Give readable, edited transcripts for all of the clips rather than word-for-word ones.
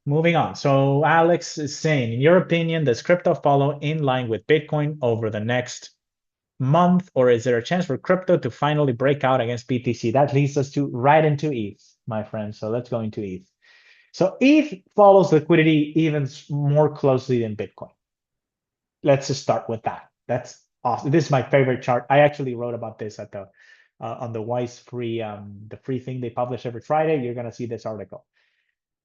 moving on. So Alex is saying, in your opinion, does crypto follow in line with Bitcoin over the next month, or is there a chance for crypto to finally break out against BTC? That leads us to right into ETH, my friend. So let's go into ETH. So ETH follows liquidity even more closely than Bitcoin. Let's just start with that. That's awesome. This is my favorite chart. I actually wrote about this at the on the Wise free the free thing they publish every Friday. You're gonna see this article,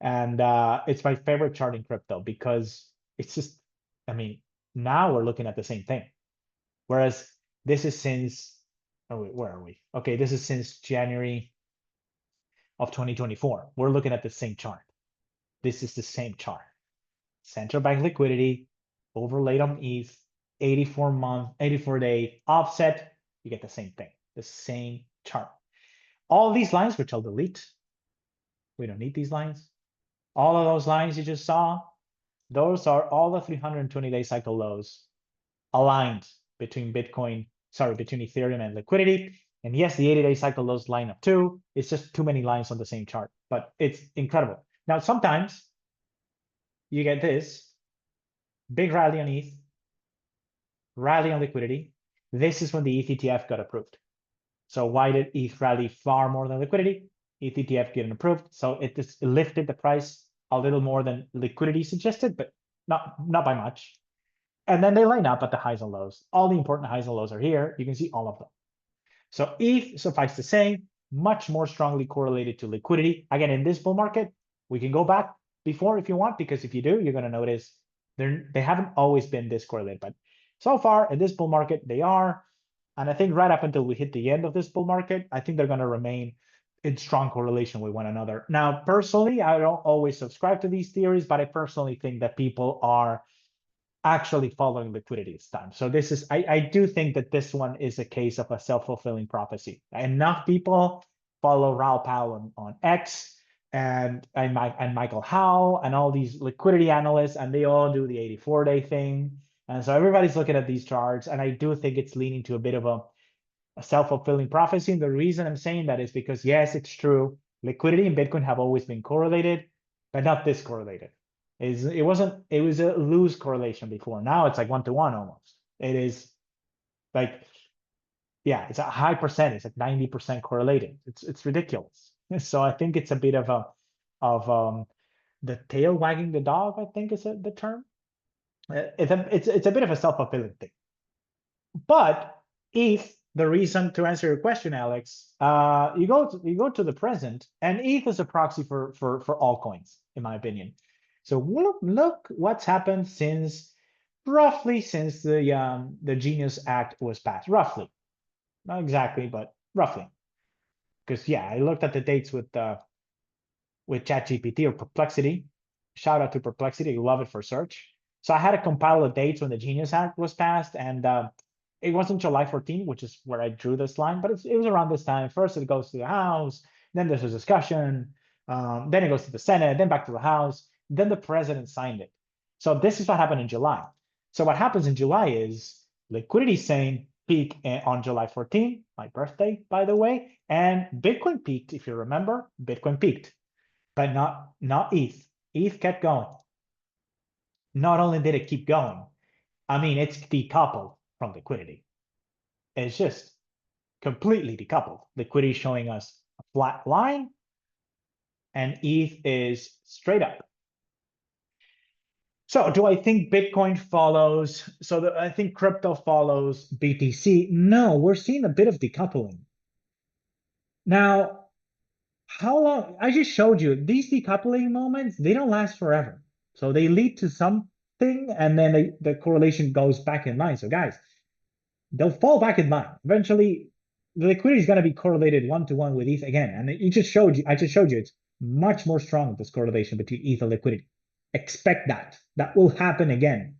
and it's my favorite chart in crypto because it's just, I mean, now we're looking at the same thing. Whereas this is since, oh wait, where are we? Okay, this is since January of 2024. We're looking at the same chart. This is the same chart. Central bank liquidity overlaid on ETH, 84-day offset. You get the same thing, the same chart. All these lines, which I'll delete. We don't need these lines. All of those lines you just saw, those are all the 320-day cycle lows aligned between between Ethereum and liquidity. And yes, the 80-day cycle lows line up too. It's just too many lines on the same chart, but it's incredible. Now, sometimes you get this big rally on ETH, rally on liquidity. This is when the ETH ETF got approved. So why did ETH rally far more than liquidity? ETH ETF getting approved. So it just lifted the price a little more than liquidity suggested, but not by much. And then they line up at the highs and lows. All the important highs and lows are here. You can see all of them. So ETH, suffice to say, much more strongly correlated to liquidity. Again, in this bull market, we can go back before if you want, because if you do, you're going to notice they haven't always been this correlated. But so far in this bull market, they are. And I think right up until we hit the end of this bull market, I think they're going to remain in strong correlation with one another. Now, personally, I don't always subscribe to these theories, but I personally think that people are actually following liquidity this time. So this is, I do think that this one is a case of a self-fulfilling prophecy. Enough people follow Raoul Pal on X and Michael Howe and all these liquidity analysts, and they all do the 84-day thing. And so everybody's looking at these charts, and I do think it's leaning to a bit of a self-fulfilling prophecy. And the reason I'm saying that is because, yes, it's true. Liquidity and Bitcoin have always been correlated, but not this correlated. It wasn't, it was a loose correlation before. Now it's like 1-to-1 almost. It is like, yeah, it's a high percentage, like 90% correlated. It's ridiculous. So I think it's a bit of the tail wagging the dog, I think is the term. It's a bit of a self-fulfilling thing. But if the reason, to answer your question, Alex, you go to the present, and ETH is a proxy for all coins, in my opinion. So look what's happened since roughly since the Genius Act was passed. Roughly, not exactly, but roughly. Because yeah, I looked at the dates with ChatGPT or Perplexity. Shout out to Perplexity, I love it for search. So I had to compile the dates when the Genius Act was passed, and it wasn't July 14th, which is where I drew this line, but it was around this time. First, it goes to the House, then there's a discussion, then it goes to the Senate, then back to the House, then the president signed it. So this is what happened in July. So what happens in July is liquidity saying peak on July 14th, my birthday, by the way, and Bitcoin peaked. If you remember, Bitcoin peaked, but not ETH. ETH kept going. Not only did it keep going, I mean, it's decoupled from liquidity. It's just completely decoupled. Liquidity showing us a flat line, and ETH is straight up. So do I think Bitcoin follows? So I think crypto follows BTC. No, we're seeing a bit of decoupling. Now, how long? I just showed you these decoupling moments, they don't last forever. So they lead to something, and then the correlation goes back in line. So guys, they'll fall back in line. Eventually, the liquidity is going to be correlated 1-to-1 with ETH again. And I just showed you it's much more strong, this correlation between ETH and liquidity. Expect that. That will happen again.